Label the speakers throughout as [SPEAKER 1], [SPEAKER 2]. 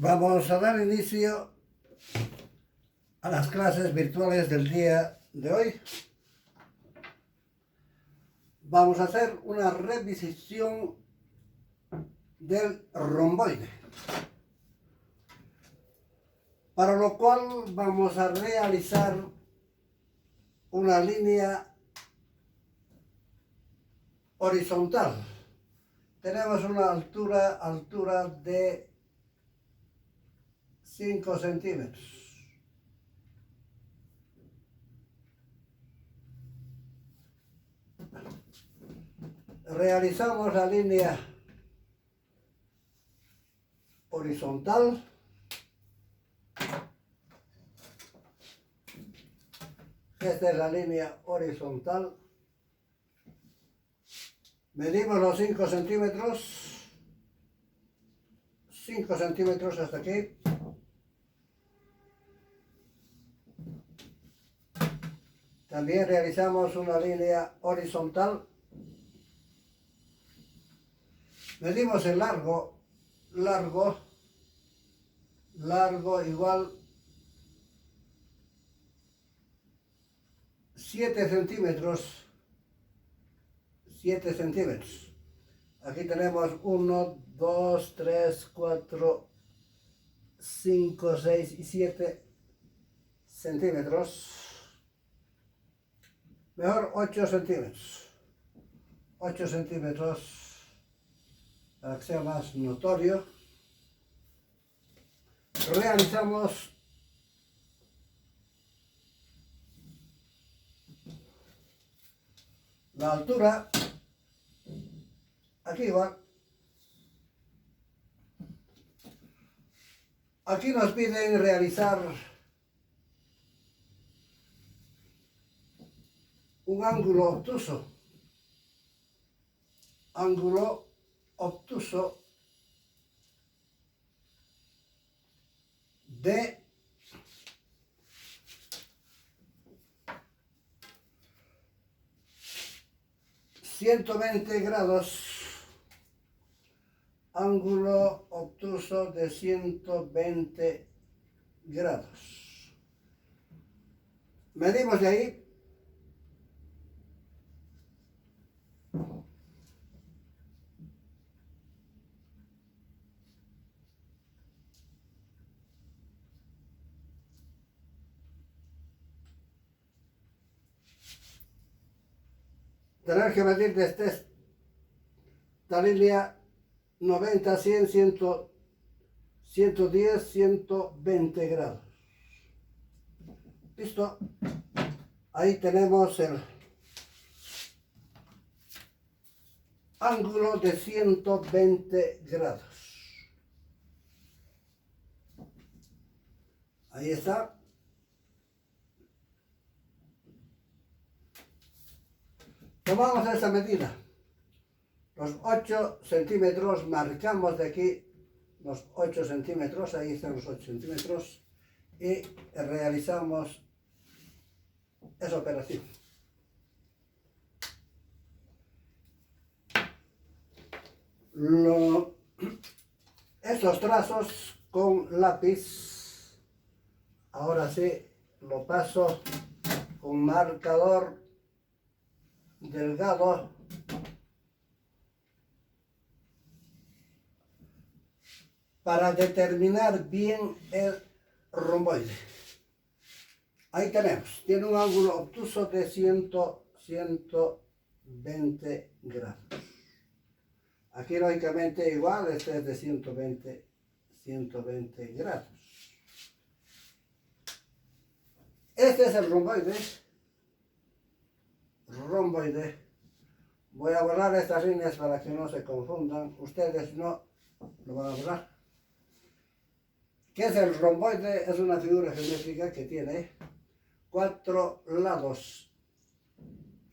[SPEAKER 1] Vamos a dar inicio a las clases virtuales del día de hoy. Vamos a hacer una revisión del romboide, para lo cual vamos a realizar una línea horizontal. Tenemos una altura de 5 centímetros. Realizamos la línea horizontal. Esta es la línea horizontal. Medimos los 5 centímetros. 5 centímetros hasta aquí. También realizamos una línea horizontal. Medimos el largo igual 7 centímetros. 7 centímetros. Aquí tenemos 1, 2, 3, 4, 5, 6 y 7 centímetros. Mejor 8 centímetros. 8 centímetros para que sea más notorio. Realizamos la altura. Aquí va. Aquí nos piden realizar un ángulo obtuso. Ángulo obtuso de 120 grados. Ángulo obtuso de 120 grados. Medimos de ahí. Tener que medir desde esta línea 90, 100, 100, 110, 120 grados. Listo. Ahí tenemos el ángulo de 120 grados. Ahí está. Tomamos esa medida. Los 8 centímetros, marcamos de aquí los 8 centímetros, ahí están los 8 centímetros, y realizamos esa operación. Estos trazos con lápiz, ahora sí lo paso con marcador delgado. Para determinar bien el romboide. Ahí tenemos, tiene un ángulo obtuso de 120 grados. Aquí lógicamente igual, este es de 120 grados. Este es el romboide. Voy a borrar estas líneas para que no se confundan. Ustedes no lo van a borrar. ¿Qué es el romboide? Es una figura geométrica que tiene 4 lados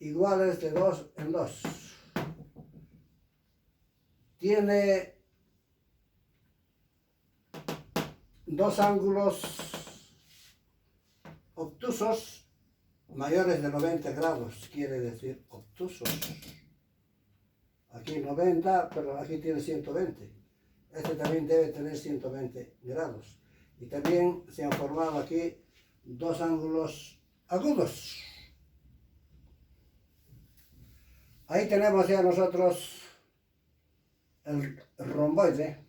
[SPEAKER 1] iguales de 2 en 2. Tiene 2 ángulos obtusos mayores de 90 grados, quiere decir obtusos. Aquí 90, pero aquí tiene 120. Este también debe tener 120 grados. Y también se han formado aquí dos ángulos agudos. Ahí tenemos ya nosotros el romboide.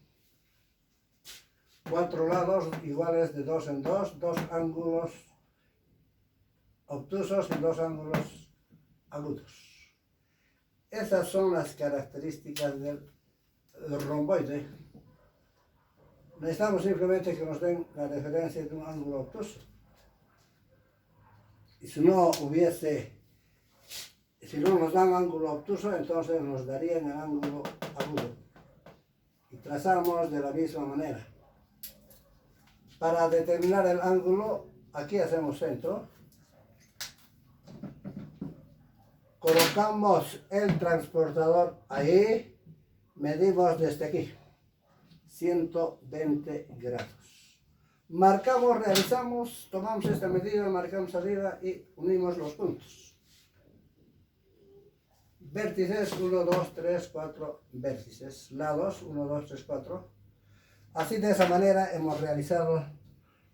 [SPEAKER 1] 4 lados iguales de 2 en 2, dos ángulos obtusos y dos ángulos agudos. Esas son las características del romboide. Necesitamos simplemente que nos den la referencia de un ángulo obtuso. Y si no nos dan ángulo obtuso, entonces nos darían el ángulo agudo. Y trazamos de la misma manera. Para determinar el ángulo, aquí hacemos centro. Colocamos el transportador ahí, medimos desde aquí, 120 grados. Marcamos, realizamos, tomamos esta medida, marcamos arriba y unimos los puntos. Vértices, 1, 2, 3, 4 vértices. Lados, 1, 2, 3, 4. Así de esa manera hemos realizado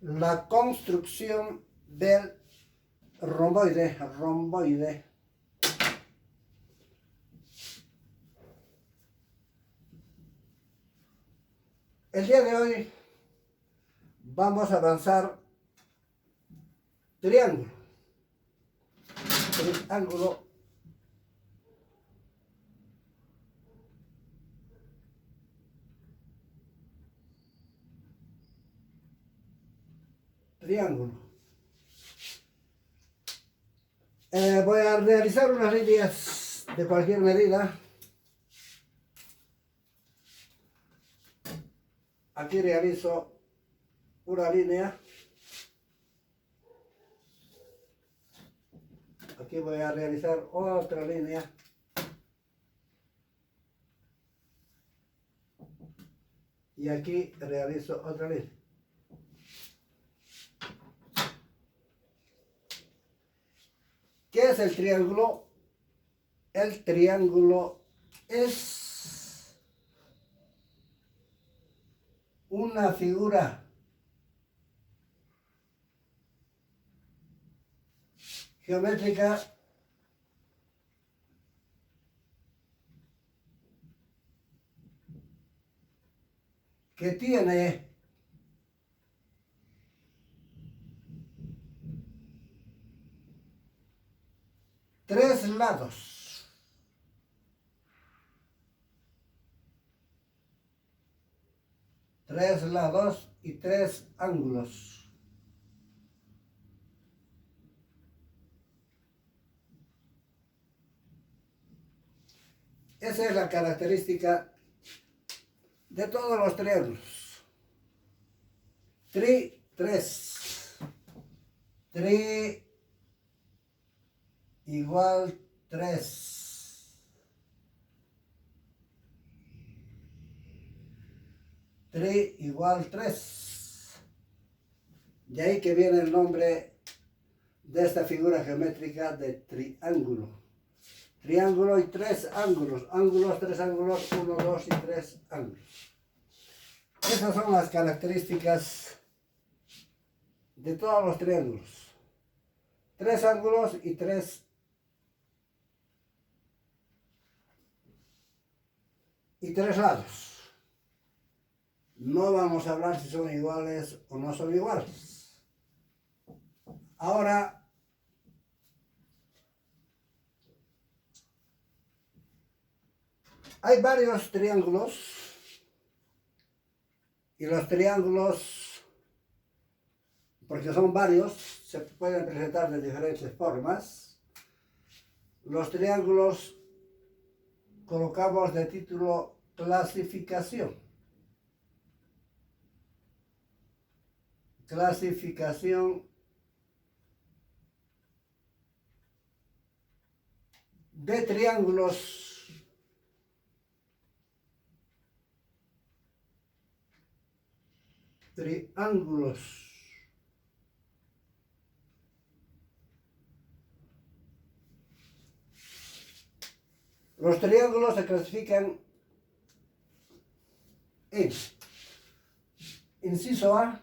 [SPEAKER 1] la construcción del romboide. El día de hoy vamos a avanzar triángulo. Triángulo. Voy a realizar unas líneas de cualquier medida. Aquí realizo una línea. Aquí voy a realizar otra línea. Y aquí realizo otra línea. ¿Qué es el triángulo? El triángulo es una figura geométrica que tiene tres lados. Tres lados y tres ángulos. Esa es la característica de todos los triángulos. Tres. Tri igual 3. Tri igual 3. De ahí que viene el nombre de esta figura geométrica de triángulo. Triángulo y tres ángulos. Ángulos, tres ángulos, 1, 2 y 3 ángulos. Esas son las características de todos los triángulos. Tres ángulos y tres lados. No vamos a hablar si son iguales o no son iguales. Ahora hay varios triángulos y los triángulos, porque son varios, se pueden presentar de diferentes formas. Los triángulos colocamos de título clasificación. Clasificación de triángulos. Triángulos. Los triángulos se clasifican en inciso A,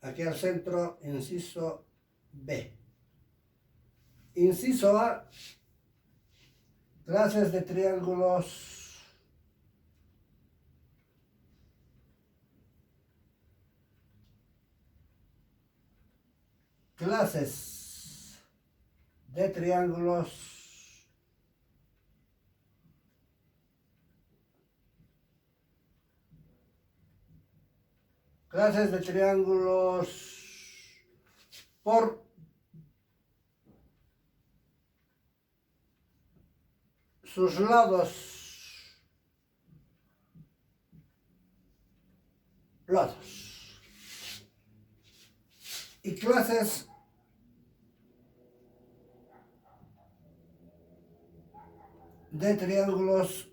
[SPEAKER 1] aquí al centro, inciso B. Inciso A, clases de triángulos clases de triángulos por sus lados y clases de triángulos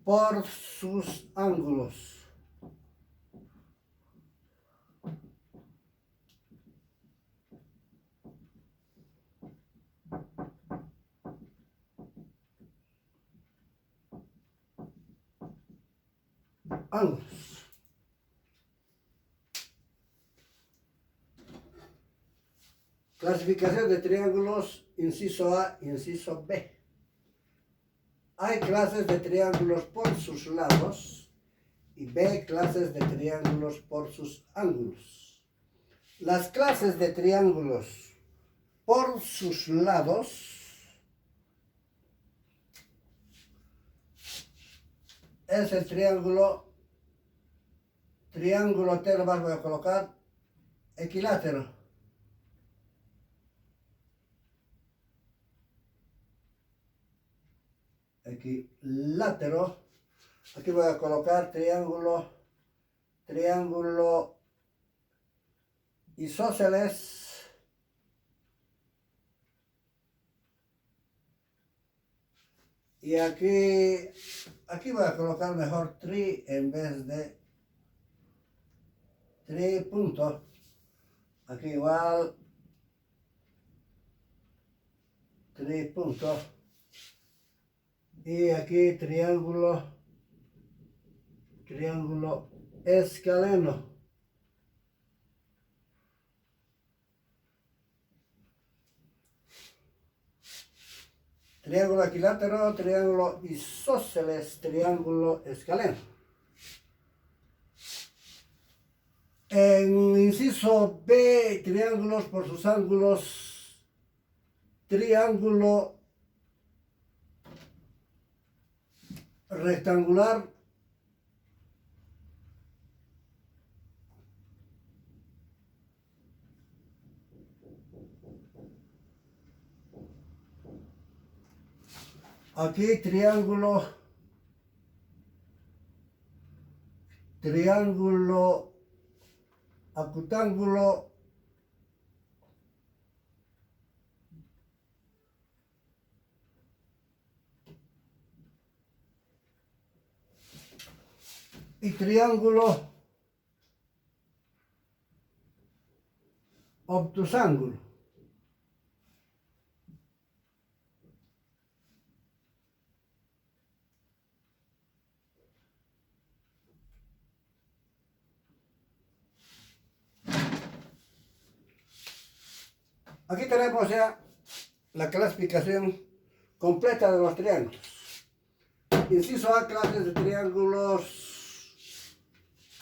[SPEAKER 1] por sus ángulos. Clasificación de triángulos, inciso A, inciso B. Hay clases de triángulos por sus lados y B, clases de triángulos por sus ángulos. Las clases de triángulos por sus lados es el triángulo T, lo voy a colocar equilátero. Equilátero. Aquí voy a colocar triángulo isósceles. Y aquí voy a colocar mejor tri en vez de tri punto. Aquí igual tri punto. Y aquí triángulo escaleno. Triángulo equilátero, triángulo isósceles, triángulo escaleno. En inciso B, triángulos por sus ángulos, triángulo rectangular aquí triángulo acutángulo y triángulo obtusángulo. Aquí tenemos ya la clasificación completa de los triángulos. Inciso A, clases de triángulos,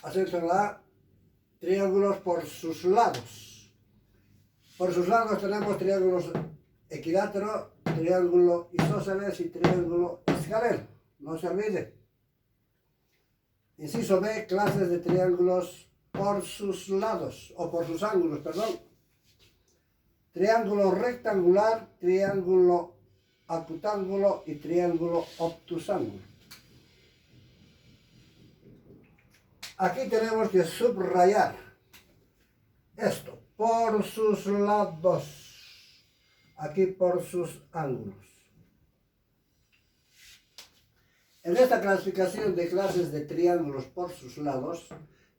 [SPEAKER 1] acento en la A, triángulos por sus lados. Por sus lados tenemos triángulos equilátero, triángulo isósceles y triángulo escaleno. No se olvide. Inciso B, clases de triángulos por sus lados, o por sus ángulos, perdón. Triángulo rectangular, triángulo acutángulo y triángulo obtusángulo. Aquí tenemos que subrayar esto, por sus lados, aquí por sus ángulos. En esta clasificación de clases de triángulos por sus lados,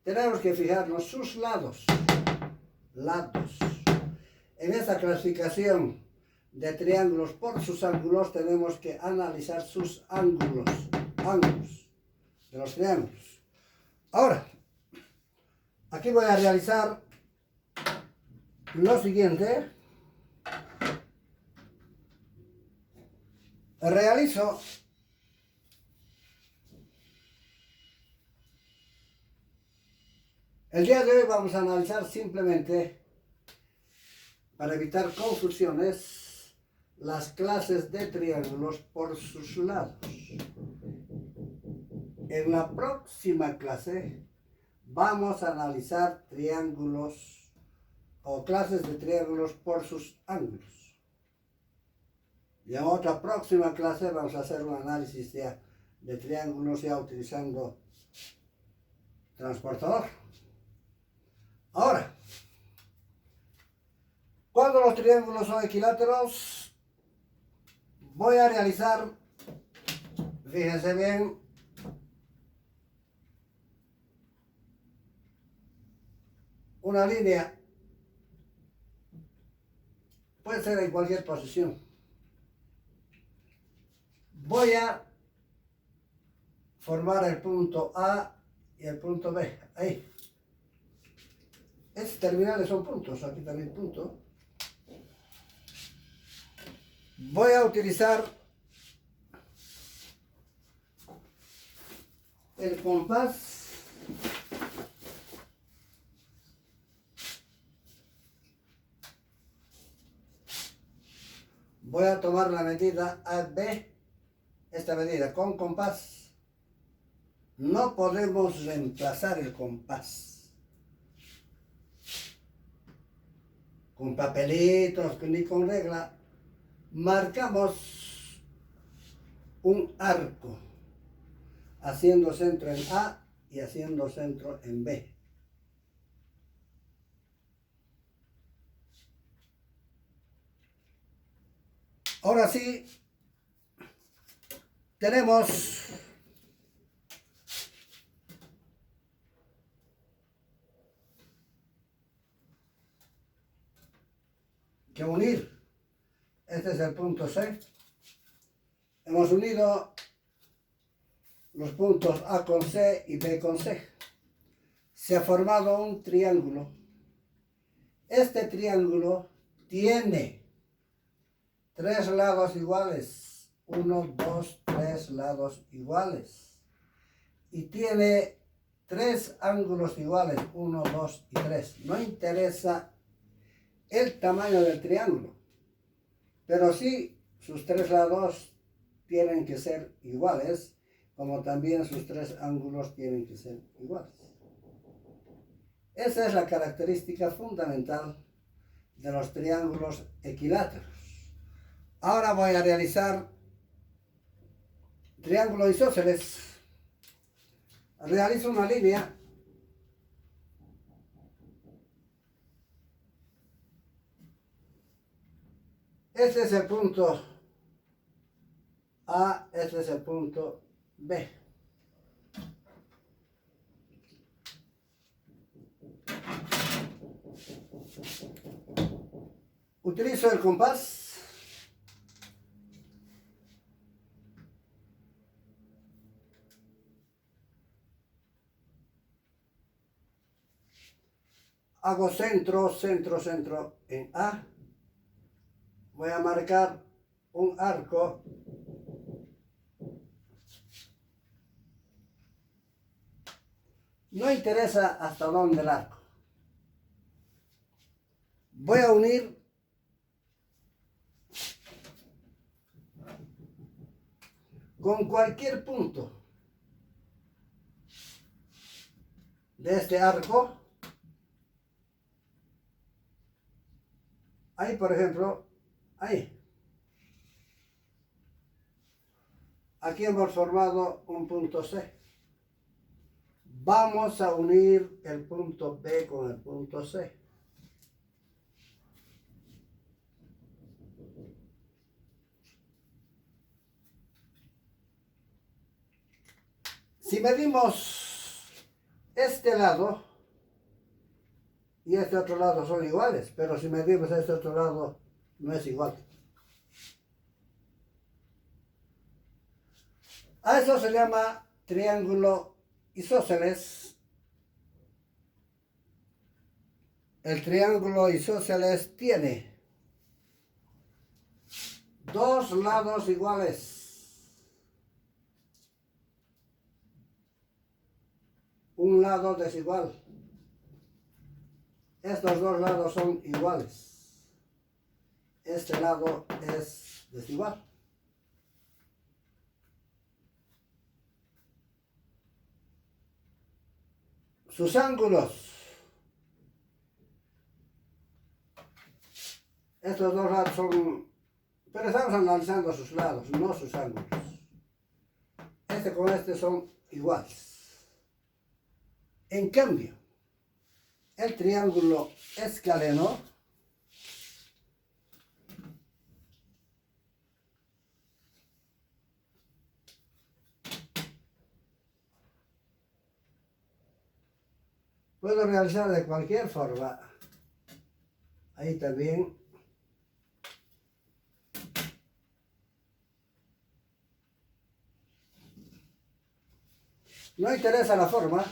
[SPEAKER 1] tenemos que fijarnos sus lados. En esta clasificación de triángulos por sus ángulos, tenemos que analizar sus ángulos de los triángulos. Ahora, aquí voy a realizar lo siguiente. Realizo el día de hoy vamos a analizar simplemente, para evitar confusiones, las clases de triángulos por sus lados. En la próxima clase vamos a analizar triángulos o clases de triángulos por sus ángulos. Y en otra próxima clase vamos a hacer un análisis ya de triángulos ya utilizando transportador. Ahora, cuando los triángulos son equiláteros, voy a realizar, fíjense bien, una línea, puede ser en cualquier posición. Voy a formar el punto A y el punto B, ahí. Estos terminales son puntos, aquí también punto. Voy a utilizar el compás voy a tomar la medida AB, esta medida con compás. No podemos reemplazar el compás con papelitos ni con regla. Marcamos un arco haciendo centro en A y haciendo centro en B. Ahora sí, tenemos que unir. Este es el punto C. Hemos unido los puntos A con C y B con C. Se ha formado un triángulo. Este triángulo tiene 3 lados iguales. 1, 2, 3 lados iguales. Y tiene 3 ángulos iguales. 1, 2 y 3. No interesa el tamaño del triángulo, pero sí sus 3 lados tienen que ser iguales, como también sus 3 ángulos tienen que ser iguales. Esa es la característica fundamental de los triángulos equiláteros. Ahora voy a realizar triángulo isósceles. Realizo una línea este es el punto A, este es el punto B. Utilizo el compás. Hago centro, centro, centro en A. Voy a marcar un arco. No interesa hasta dónde el arco. Voy a unir con cualquier punto de este arco. Ahí, por ejemplo, ahí. Aquí hemos formado un punto C. Vamos a unir el punto B con el punto C. Si medimos este lado y este otro lado son iguales, pero si medimos este otro lado no es igual. A eso se llama triángulo isósceles. El triángulo isósceles tiene dos lados iguales. Un lado desigual. Estos dos lados son iguales. Este lado es desigual. Sus ángulos. Estos dos lados son... Pero estamos analizando sus lados, no sus ángulos. Este con este son iguales. En cambio, el triángulo escaleno puedo realizar de cualquier forma. Ahí también. No interesa la forma.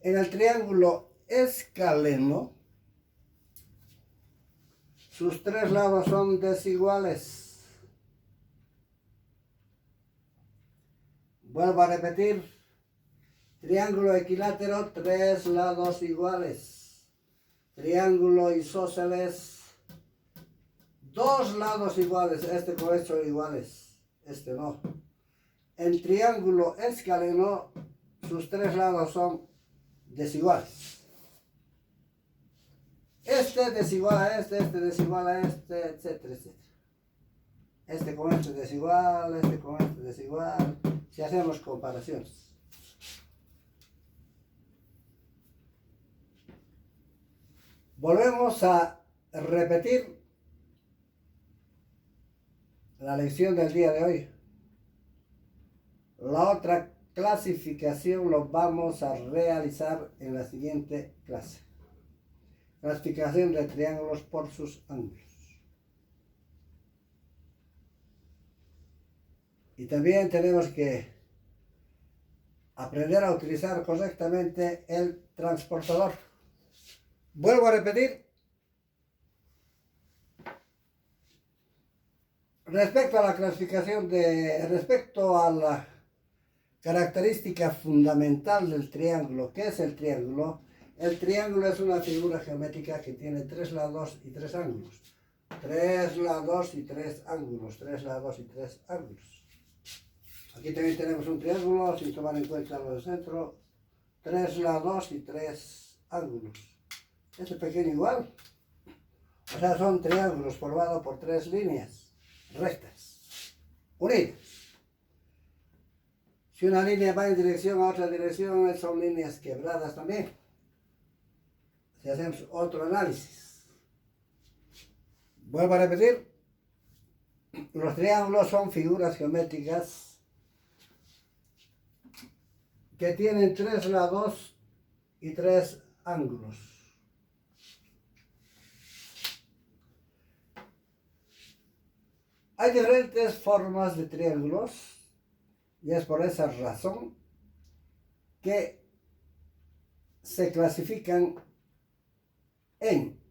[SPEAKER 1] En el triángulo escaleno, sus tres lados son desiguales. Vuelvo a repetir. Triángulo equilátero, tres lados iguales. Triángulo isósceles, dos lados iguales. Este con este son iguales, este no. En triángulo escaleno, sus tres lados son desiguales. Este desigual a este desigual a este, etcétera, etcétera. Este con este desigual, este con este desigual. Si hacemos comparaciones. Volvemos a repetir la lección del día de hoy. La otra clasificación lo vamos a realizar en la siguiente clase. Clasificación de triángulos por sus ángulos. Y también tenemos que aprender a utilizar correctamente el transportador. Vuelvo a repetir. Respecto a la clasificación respecto a la característica fundamental del triángulo, ¿qué es el triángulo? El triángulo es una figura geométrica que tiene tres lados y tres ángulos. Tres lados y tres ángulos, tres lados y tres ángulos. Aquí también tenemos un triángulo, sin tomar en cuenta lo del centro, tres lados y tres ángulos. Este pequeño igual. O sea, son triángulos formados por tres líneas rectas, unidas. Si una línea va en dirección a otra dirección, son líneas quebradas también. Si hacemos otro análisis. Vuelvo a repetir. Los triángulos son figuras geométricas que tienen tres lados y tres ángulos. Hay diferentes formas de triángulos y es por esa razón que se clasifican en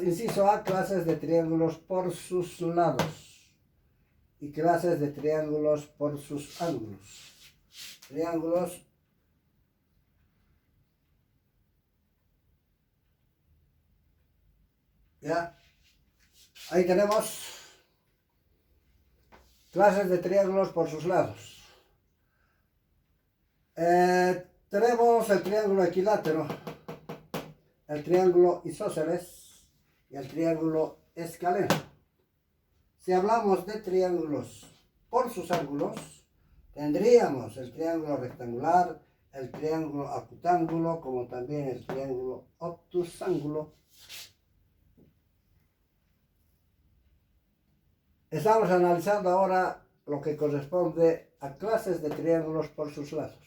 [SPEAKER 1] inciso A, clases de triángulos por sus lados y clases de triángulos por sus ángulos. Triángulos ya ahí tenemos clases de triángulos por sus lados. Tenemos el triángulo equilátero, el triángulo isósceles y el triángulo escaleno. Si hablamos de triángulos por sus ángulos, tendríamos el triángulo rectangular, el triángulo acutángulo, como también el triángulo obtusángulo. Estamos analizando ahora lo que corresponde a clases de triángulos por sus lados.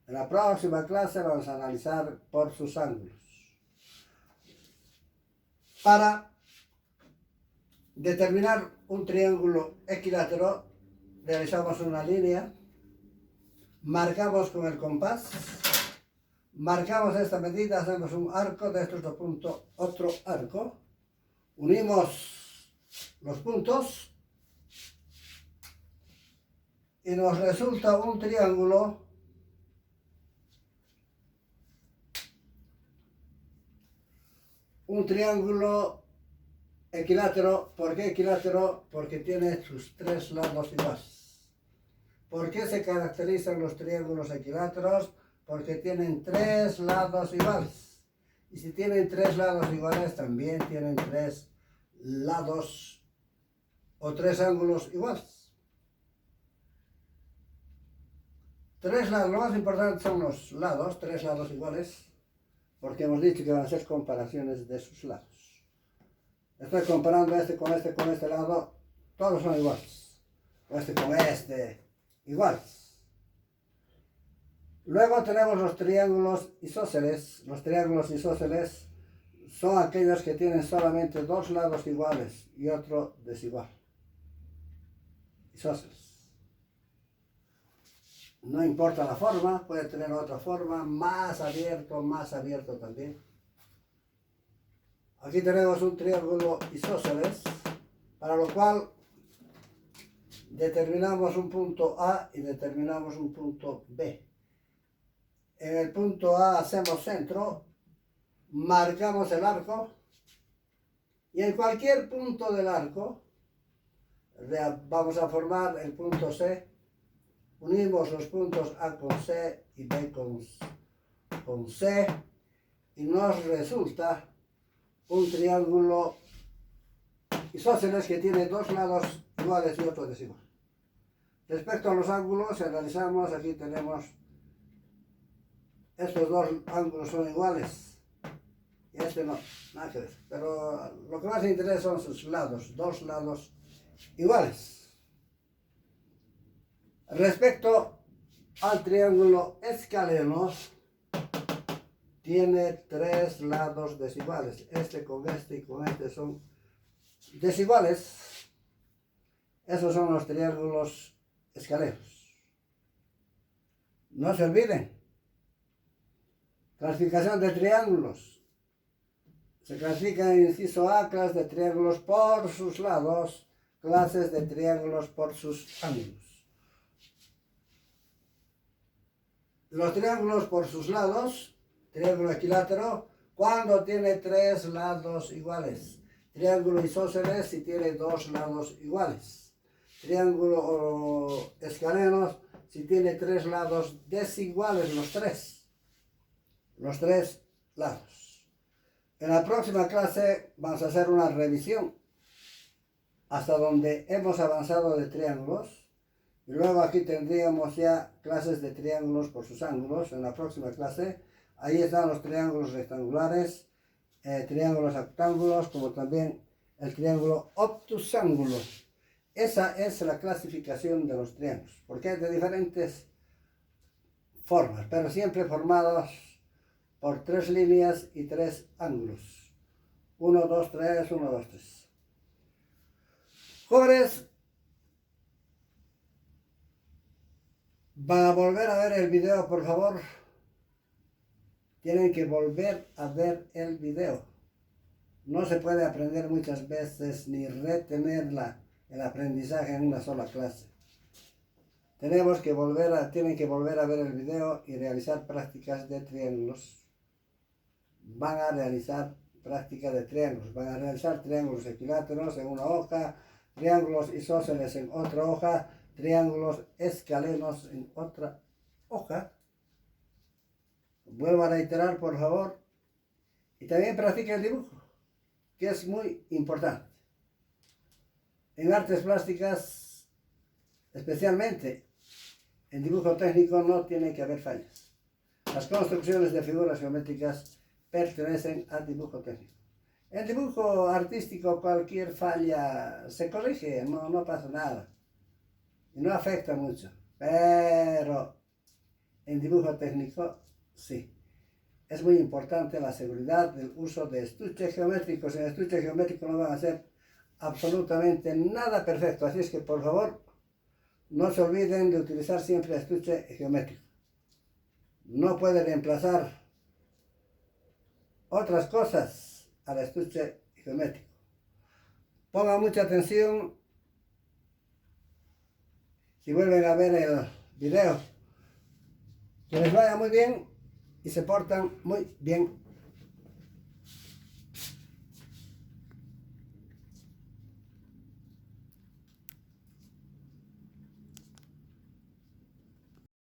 [SPEAKER 1] En la próxima clase vamos a analizar por sus ángulos. Para determinar un triángulo equilátero, realizamos una línea, marcamos con el compás, marcamos esta medida, hacemos un arco de estos dos puntos, otro arco, unimos los puntos y nos resulta un triángulo equilátero. ¿Por qué equilátero? Porque tiene sus tres lados iguales. ¿Por qué se caracterizan los triángulos equiláteros? Porque tienen tres lados iguales. Y si tienen tres lados iguales, también tienen tres lados o tres ángulos iguales. Tres lados, lo más importante son los lados, tres lados iguales, porque hemos dicho que van a ser comparaciones de sus lados. Estoy comparando este con este lado, todos son iguales. Este con este, iguales. Luego tenemos los triángulos isósceles. Los triángulos isósceles son aquellos que tienen solamente dos lados iguales y otro desigual. Isósceles. No importa la forma, puede tener otra forma, más abierto también. Aquí tenemos un triángulo isósceles, para lo cual determinamos un punto A y determinamos un punto B. En el punto A hacemos centro, marcamos el arco y en cualquier punto del arco vamos a formar el punto C. Unimos los puntos A con C y B con C y nos resulta un triángulo isósceles que tiene dos lados iguales y otro desigual. Respecto a los ángulos, si analizamos, aquí tenemos estos dos ángulos son iguales y este no, nada que ver. Pero lo que más interesa son sus lados, dos lados iguales. Respecto al triángulo escaleno, tiene tres lados desiguales. Este con este y con este son desiguales. Esos son los triángulos escalenos. No se olviden. Clasificación de triángulos. Se clasifica en inciso A, clases de triángulos por sus lados, clases de triángulos por sus ángulos. Los triángulos por sus lados, triángulo equilátero, cuando tiene tres lados iguales. Triángulo isósceles si tiene dos lados iguales. Triángulo escaleno si tiene tres lados desiguales, los tres lados. En la próxima clase vamos a hacer una revisión hasta donde hemos avanzado de triángulos. Y luego aquí tendríamos ya clases de triángulos por sus ángulos. En la próxima clase, ahí están los triángulos rectangulares, triángulos octángulos, como también el triángulo obtusángulo. Esa es la clasificación de los triángulos, porque hay de diferentes formas, pero siempre formados por tres líneas y tres ángulos. 1, 2, 3, 1, 2, 3. Jóvenes, van a volver a ver el video, por favor. Tienen que volver a ver el video. No se puede aprender muchas veces ni retener el aprendizaje en una sola clase. Tienen que volver a ver el video y realizar prácticas de triángulos. Van a realizar prácticas de triángulos. Van a realizar triángulos equiláteros en una hoja, triángulos isósceles en otra hoja, triángulos escalenos en otra hoja. Vuelvo a reiterar, por favor. Y también practique el dibujo, que es muy importante. En artes plásticas, especialmente en dibujo técnico, no tiene que haber fallas. Las construcciones de figuras geométricas pertenecen al dibujo técnico. En dibujo artístico cualquier falla se corrige, no pasa nada. Y no afecta mucho. Pero en dibujo técnico, sí. Es muy importante la seguridad del uso de estuches geométricos. En estuches geométricos no van a ser absolutamente nada perfecto. Así es que, por favor, no se olviden de utilizar siempre estuche geométrico. No puede reemplazar otras cosas al estuche geométrico. Pongan mucha atención si vuelven a ver el video. Que les vaya muy bien y se portan muy bien.